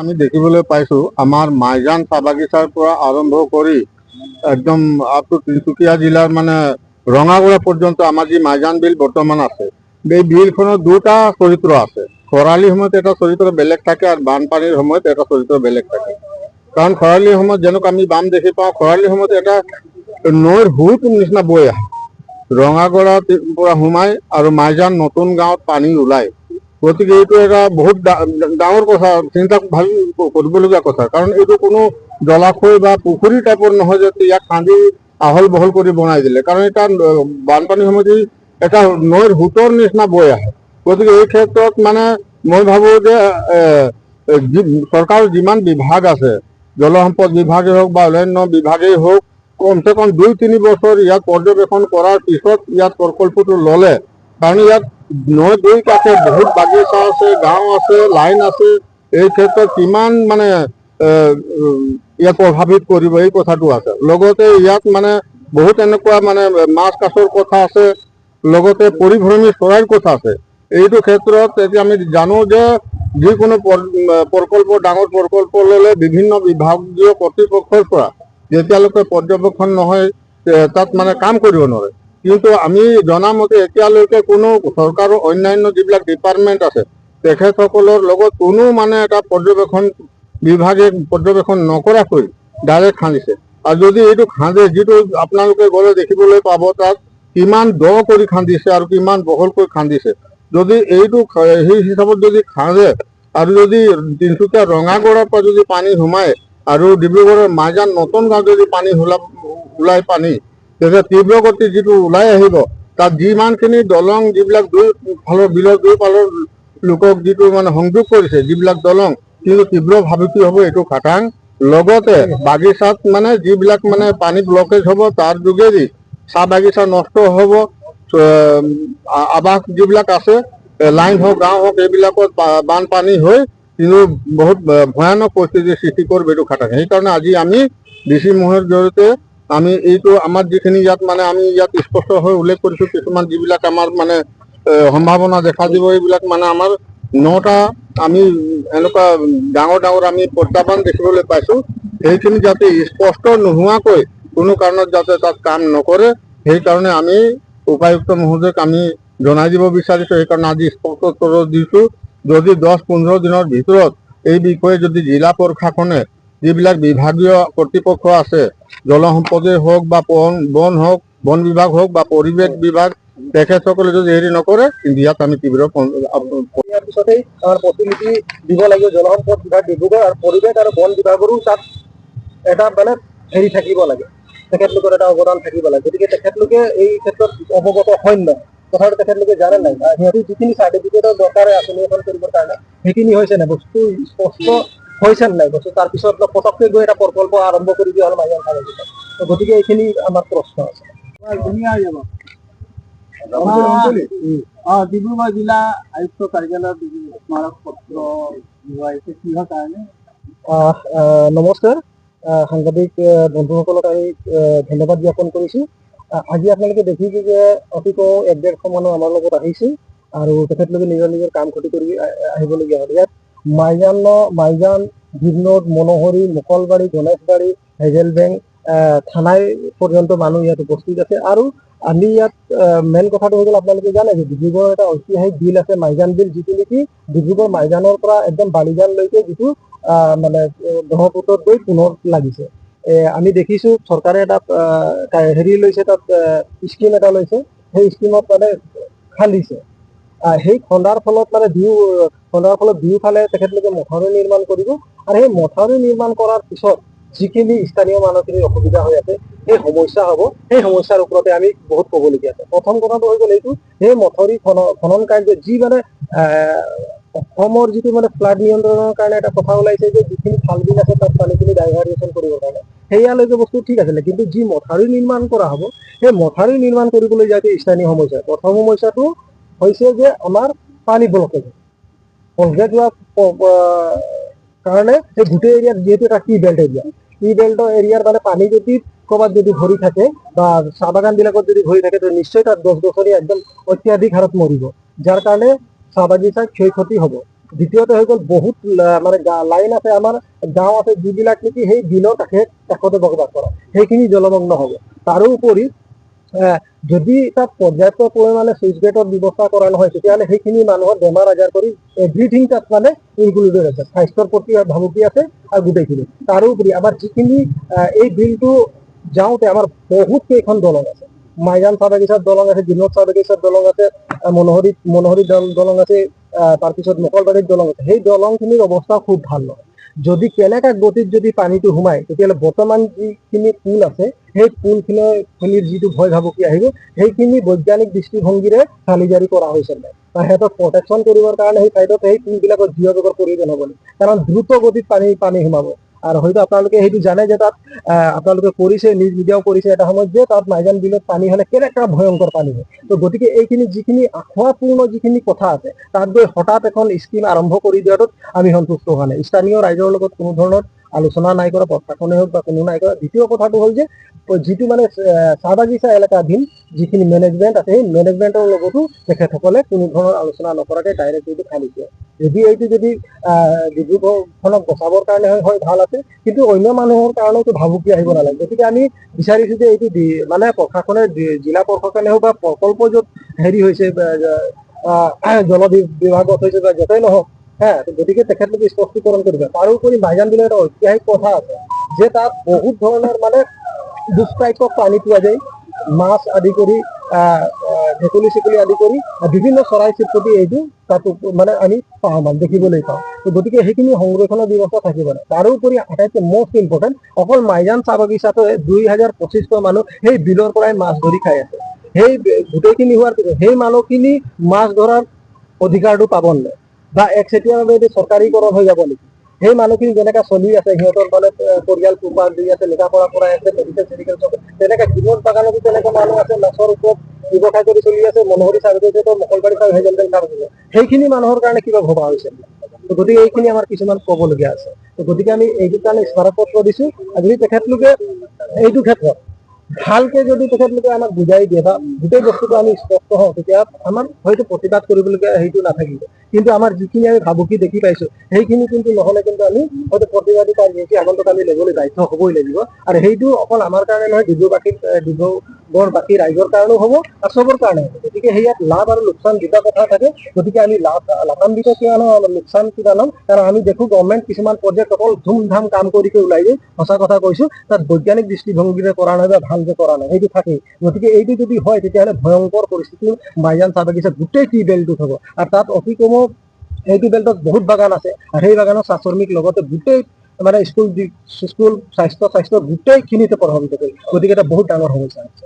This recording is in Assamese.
আমি দেখিবলৈ পাইছো আমাৰ মাইজান চাহ বাগিচাৰ পৰা আৰম্ভ কৰি একদম আপ টু তিনিচুকীয়া জিলাৰ মানে ৰঙাগড়া পৰ্যন্ত আমাৰ যি মাইজান বিল বৰ্তমান আছে, এই বিলখনৰ দুটা চৰিত্ৰ আছে। খৰালি সময়ত এটা চৰিত্ৰ বেলেগ থাকে আৰু বানপানীৰ সময়ত এটা চৰিত্ৰ বেলেগ থাকে। কাৰণ খৰালিৰ সময়ত যেনেকৈ আমি বাম দেখি পাওঁ, খৰালিৰ সময়ত এটা নৈৰ হুত নিচিনা বৈ আহে, ৰঙাগড়াৰ পৰা সোমাই আৰু মাইজান নতুন গাঁৱত পানী ওলায়। গতিকে এইটো এটা বহুত ডাঙৰ কথা, চিন্তা ভাল কৰিবলগীয়া কথা। কাৰণ এইটো কোনো জলাশয় বা পুখুৰী টাইপৰ নহয় যে ইয়াক খান্দি আহল বহল কৰি বনাই দিলে, কাৰণ এটা বানপানীৰ সময়ত এটা নৈৰ হুতৰ নিচিনা বৈ আহে। গতিকে এই ক্ষেত্ৰত মানে মই ভাবো যে চৰকাৰৰ যিমান বিভাগ আছে, জলসম্পদ বিভাগেই হওক বা অন্যান্য বিভাগেই হওক, কমচে কম ২-৩ বছৰ ইয়াক পৰ্যবেক্ষণ কৰাৰ পিছত ইয়াত প্ৰকল্পটো ল'লে, কাৰণ ইয়াত নৈ দুই কাষে বহুত বাগিচা আছে, গাঁও আছে, লাইন আছে, এই ক্ষেত্ৰত কিমান মানে ইয়াক প্ৰভাৱিত কৰিব এই কথাটো আছে। লগতে ইয়াত মানে বহুত এনেকুৱা মানে মাছ কাছৰ কথা আছে, লগতে পৰিভ্ৰমী চৰাইৰ কথা আছে। এইটো ক্ষেত্ৰত এতিয়া আমি জানো যে যিকোনো প্ৰকল্প, ডাঙৰ প্ৰকল্প ল'লে বিভিন্ন বিভাগীয় কৰ্তৃপক্ষৰ পৰা যেতিয়ালৈকে পৰ্যবেক্ষণ নহয় তাত মানে কাম কৰিব নোৱাৰে। কিন্তু আমি জনামতে এতিয়ালৈকে কোনো চৰকাৰৰ অন্যান্য যিবিলাক ডিপাৰ্টমেণ্ট আছে তেখেতসকলৰ লগত কোনো মানে এটা পৰ্যবেক্ষণ বিভাগে পৰ্যবেক্ষণ নকৰাকৈ ডাইৰেক্ট খান্দিছে। আৰু যদি এইটো খান্দে, যিটো আপোনালোকে গ'লে দেখিবলৈ পাব তাত কিমান দ কৰি খান্দিছে আৰু কিমান বহলকৈ খান্দিছে। যদি এইটো সেই হিচাপত যদি খান্দে আৰু যদি তিনিচুকীয়া ৰঙাগড়ৰ পৰা যদি পানী সোমায় আৰু ডিব্ৰুগড়ৰ মাইজান নতুন গাঁৱত যদি পানী ওলাই পানী, তেতিয়া তীব্ৰ গতি যিটো ওলাই আহিব, তাত যিমানখিনি দলং যিবিলাক দুই ফালৰ বিলৰ দুই ফালৰ লোকক যিটো মানে সংযোগ কৰিছে যিবিলাক দলং, কিন্তু তীব্ৰ ভাবুকি হ'ব এইটো খাটাং। লগতে বাগিচাত মানে যিবিলাক মানে পানী ব্লকেজ হ'ব তাৰ যোগেদি চাহ বাগিচা নষ্ট হ'ব, আৱাস যিবিলাক আছে, লাইন হওক গাঁও হওক, এইবিলাকত বানপানী হৈ কিন্তু বহুত ভয়ানক পৰিস্থিতিৰ সৃষ্টি কৰিব এইটো খাটাং। সেইকাৰণে আজি আমি ডিচি মহোদয়ৰ জৰিয়তে আমি এইটো আমাৰ যিখিনি ইয়াত মানে আমি ইয়াত স্পষ্ট হৈ উল্লেখ কৰিছোঁ, কিছুমান যিবিলাক আমাৰ মানে সম্ভাৱনা দেখা দিব, এইবিলাক মানে আমাৰ 9টা আমি এনেকুৱা ডাঙৰ ডাঙৰ আমি প্ৰত্যাহ্বান দেখিবলৈ পাইছোঁ। সেইখিনি যাতে স্পষ্ট নোহোৱাকৈ কোনো কাৰণত যাতে তাত কাম নকৰে, সেইকাৰণে আমি উপায়ুক্ত মহোদয়ক আমি জনাই দিব বিচাৰিছোঁ। সেইকাৰণে আজি স্পষ্ট উত্তৰ দিছোঁ, যদি 10-15 দিনৰ ভিতৰত এই বিষয়ে যদি জিলা প্ৰশাসনে যিবিলাক বিভাগীয় কৰ্তৃপক্ষ আছে, জলসম্পদেই হওক বা বন হওক, বন বিভাগ হওক বা পৰিৱেশ বিভাগ, তেখেতসকলে যদি হেৰি নকৰে, ইয়াত আমি তীব্ৰ ইয়াৰ পিছতেই আমাৰ প্ৰতিনিধি দিব লাগিব জলসম্পদ বিভাগ ডিব্ৰুগড় আৰু পৰিৱেশ আৰু বন বিভাগৰো তাত এটা মানে হেৰি থাকিব লাগে, তেখেতলোকৰ এটা অৱদান থাকিব লাগে। গতিকে তেখেতলোকে এই ক্ষেত্ৰত অৱগত হয় নহয়, কথাটো তেখেতলোকে জানে নাই, সিহঁতি যিখিনি চাৰ্টিফিকেটৰ দৰকাৰ আঁচনি এখন কৰিবৰ কাৰণে সেইখিনি হৈছে নাই, বস্তু স্পষ্ট হৈছে নাই বস্তু, তাৰপিছত পটককৈ গৈ এটা প্ৰকল্প আৰম্ভ কৰি দিয়া হ'ল মাইজান চাহ বাগিচা। গতিকে এইখিনি আমাৰ প্ৰশ্ন আছে। ডিব্ৰুগড় জিলা আয়ুক্ত কাৰ্যালয়ত স্মাৰক পত্ৰ লোৱাইছে, কিহৰ কাৰণে? নমস্কাৰ, সাংবাদিক বন্ধুসকলক আমি ধন্যবাদ জ্ঞাপন কৰিছোঁ। আজি আপোনালোকে দেখিছে যে অতিকৈ 1-1.5 মানুহ আমাৰ লগত আহিছে আৰু তেখেতলোকে নিজৰ নিজৰ কাম ক্ষতি কৰি আহিবলগীয়া হ'ল। ইয়াত মাইজান, ভিগনোড, মনোহৰী, মোকলবাৰী, গণেশবাৰী, হেজেলবেং থানাই পৰ্যন্ত মানুহ ইয়াত উপস্থিত আছে। আৰু আমি ইয়াত মেইন কথাটো হৈ গ'ল, আপোনালোকে জানে যে ডিব্ৰুগড়ৰ এটা ঐতিহাসিক বিল আছে মাইজান বিল, যিটো নেকি ডিব্ৰুগড় মাইজানৰ পৰা একদম বালিজানলৈকে যিটো মানে ব্ৰহ্মপুত্ৰত গৈ পুনৰ লাগিছে। আমি দেখিছো চৰকাৰে এটা হেৰি লৈছে, তাত স্কিম এটা লৈছে, সেই স্কিমত মানে খান্দিছে। সেই খন্দাৰ ফলত মানে দুয়োফালে তেখেতলোকে মথাউৰি নিৰ্মাণ কৰিব, আৰু সেই মথাউৰি নিৰ্মাণ কৰাৰ পিছত যিখিনি স্থানীয় মানুহখিনিৰ অসুবিধা হৈ আছে, সেই সমস্যা হ'ব, সেই সমস্যাৰ ওপৰতে আমি বহুত ক'বলগীয়া আছে। প্ৰথম কথাটো হৈ গ'ল এইটো, সেই মথাউৰি খনন কাৰ্য যি মানে অসমৰ যিটো মানে ফ্লাড নিয়ন্ত্ৰণৰ কাৰণে এটা কথা ওলাইছে যে যিখিনি খাল বিল আছে তাত পানীখিনি ডাইভাৰ্জেশ্যন কৰিবৰ কাৰণে, সেয়ালৈকে বস্তু ঠিক আছিলে। কিন্তু যি মথাউৰি নিৰ্মাণ কৰা হ'ব, সেই মথাউৰি নিৰ্মাণ কৰিবলৈ যাওঁতে স্থানীয় সমস্যা, প্ৰথম সমস্যাটো হৈছে যে আমাৰ পানী ব্লকেজ যোৱা কাৰণে সেই গোটেই এৰিয়াত যিহেতু এটা টি বেল্ট এৰিয়াৰ মানে পানী যদি ক'ৰবাত যদি ভৰি থাকে বা চাহ বাগান বিলাকত যদি ভৰি থাকে, তো নিশ্চয় তাত গছ গছনি একদম অত্যাধিক হাৰত মৰিব, যাৰ কাৰণে চাহ বাগিচাৰ ক্ষয় ক্ষতি হ'ব। দ্বিতীয়তে হৈ গ'ল বহুত মানে লাইন আছে আমাৰ গাঁও আছে যিবিলাক নেকি সেই বিলৰ কাষতে বসবাস কৰা, সেইখিনি জলমগ্ন হ'ব। তাৰোপৰি যদি তাত পৰ্যাপ্ত পৰিমাণে চুইচ গেটৰ ব্যৱস্থা কৰা নহয়, তেতিয়াহ'লে সেইখিনি মানুহৰ বেমাৰ আজাৰ কৰি এভৰিথিং তাত মানে ইনক্লুডেড আছে, স্বাস্থ্যৰ প্ৰতি ভাবুকি আছে আৰু গোটেইখিনি। তাৰোপৰি আমাৰ যিখিনি এই বিলটো যাওঁতে আমাৰ বহুত কেইখন দলং আছে, মাইজান চাহ বাগিচাত দলং আছে, বিনোদ চাহ বাগিচাত দলং আছে, মনোহৰী দলং আছে, তাৰপিছত মকলবাৰীত দলং আছে। সেই দলংখিনিৰ অৱস্থা খুব ভাল নহয়। যদি কেনেকা গতিত যদি পানীটো সোমায়, তেতিয়াহ'লে বৰ্তমান যিখিনি পুল আছে সেই পুলখিনিৰ যিটো ভয় ভাবুকি আহিব, সেইখিনি বৈজ্ঞানিক দৃষ্টিভংগীৰে চালি জাৰি কৰা হৈছে নাই, বা সিহঁতক প্ৰটেকশ্যন কৰিবৰ কাৰণে সেই চাইডত সেই পুলবিলাকত জিঅ'বেগৰ প্ৰয়োজন হ'ব নেকি, কাৰণ দ্ৰুত গতিত পানী সোমাব। আৰু হয়তো আপোনালোকে সেইটো জানে যে তাত আপোনালোকে কৰিছে, নিউজ মিডিয়াও কৰিছে এটা সময়ত, যে তাত মাইজান বিলত পানী হ'লে কেনেকুৱা ভয়ংকৰ পানী হয়। তো গতিকে এইখিনি যিখিনি আখুৱাপূৰ্ণ যিখিনি কথা আছে, তাত গৈ হঠাৎ এখন স্কিম আৰম্ভ কৰি দিয়াটোত আমি সন্তুষ্ট হোৱা নাই। স্থানীয় ৰাইজৰ লগত কোনো ধৰণৰ আলোচনা নাই কৰা, প্ৰশাসনে হওক বা কোনো নাই কৰা। দ্বিতীয় কথাটো হ'ল যে যিটো মানে চাহ বাগিচা এলেকাধীন যিখিনি মেনেজমেণ্ট আছে, সেই মেনেজমেণ্টৰ লগতো তেখেতসকলে কোনো ধৰণৰ আলোচনা নকৰাকৈ ডাইৰেক্ট এইটো খালি দিয়ে। এইটো যদি ডিব্ৰুগড়খনক বচাবৰ কাৰণে হয় ভাল আছে, কিন্তু অন্য মানুহৰ কাৰণেতো ভাবুকি আহিব নালাগে। গতিকে আমি বিচাৰিছো যে এইটো মানে প্ৰশাসনে, জিলা প্ৰশাসনে হওক বা প্ৰকল্প য'ত হেৰি হৈছে জল বিভাগত হৈছে বা য'তেই নহওক, গতিকে তেখেতলোকে স্পষ্টীকৰণ কৰিব। তাৰোপৰি মাইজান বিলৰ এটা ঐতিহাসিক কথা আছে যে তাত বহুত ধৰণৰ মানে দুষ্প্ৰাপ্য পানী পোৱা যায়, মাছ আদি কৰি ভেকুলী চেকুলী আদি কৰি বিভিন্ন চৰাই চিৰিকটি এইটো তাত মানে আমি পাওঁ, মানে দেখিবলৈ পাওঁ। গতিকে সেইখিনি সংৰক্ষণৰ ব্যৱস্থা থাকিব লাগে। তাৰোপৰি আটাইতকৈ মষ্ট ইম্পৰ্টেণ্ট, অকল মাইজান চাহ বাগিচাটো 2225 মানুহ সেই বিলৰ পৰাই মাছ ধৰি খাই আছে। সেই গোটেইখিনি হোৱাৰ পিছত সেই মানুহখিনি মাছ ধৰাৰ অধিকাৰটো পাব নাই, বা একচেটিয়াভাৱে এইটো চৰকাৰীকৰণ হৈ যাব নেকি? সেই মানুহখিনি যেনেকা চলি আছে, সিহঁতৰ মানে পৰিয়াল পোহপাল দি আছে, লিখা পঢ়া কৰাই আছে, মেডিকেল তেনেকে বিনোদ বাগানতো তেনেকে মানুহ আছে, মাছৰ ওপৰত ব্যৱসায় কৰি চলি আছে, মনোহৰী চাহ বাগিচাটো, মকলবাৰী চাহ বাগিচা, সেইখিনি মানুহৰ কাৰণে কিবা ভবা হৈছে। গতিকে এইখিনি আমাৰ কিছুমান ক'বলগীয়া আছে। গতিকে আমি এইটো কাৰণে স্মাৰকপত্ৰ দিছো। যদি তেখেতলোকে এইটো ক্ষেত্ৰত ভালকে যদি তেখেতলোকে আমাক বুজাই দিয়ে বা গোটেই বস্তুটো আমি স্পষ্ট হওঁ, তেতিয়া আমাৰ হয়তো প্ৰতিবাদ কৰিবলগীয়া সেইটো নাথাকিব। কিন্তু আমাৰ যিখিনি আমি ভাবুকি দেখি পাইছো, সেইখিনি কিন্তু নহ'লে কিন্তু আমি হয়তো প্ৰতিবাদী কাৰ্যসূচী আগন্তুক আমি ল'বলৈ বাধ্য হ'বই লাগিব। আৰু সেইটো অকল আমাৰ কাৰণে নহয়, ডিব্ৰুগড়বাসী ৰাইজৰ কাৰণেও হ'ব আৰু চবৰ কাৰণে হ'ব। গতিকে সেয়াত লাভ আৰু লোকচান দুটা কথা থাকে। গতিকে আমি লাভান্বিত কিমান হম, লোকচান কিমান হম, কাৰণ আমি দেখো গভৰ্ণমেণ্ট কিছুমান প্ৰজেক্ট অকল ধুমধাম কাম কৰি ওলাই যায়, সঁচা কথা কৈছো, তাত বৈজ্ঞানিক দৃষ্টিভংগীৰে কৰা নাই বা ভালকে কৰা নাই, সেইটো থাকেই। গতিকে এইটো যদি হয়, তেতিয়াহ'লে ভয়ংকৰ পৰিস্থিতি মাইজান চাহ বাগিচা গোটেই টি বেল্টটোত হ'ব। আৰু তাত অতি কমেও এইটো বেল্টত বহুত বাগান আছে, আৰু সেই বাগানৰ চাহ শ্ৰমিক লগতে গোটেই মানে স্কুল স্বাস্থ্য গোটেইখিনিতে প্ৰভাৱিত কৰে। গতিকে এটা বহুত ডাঙৰ সমস্যা আছে।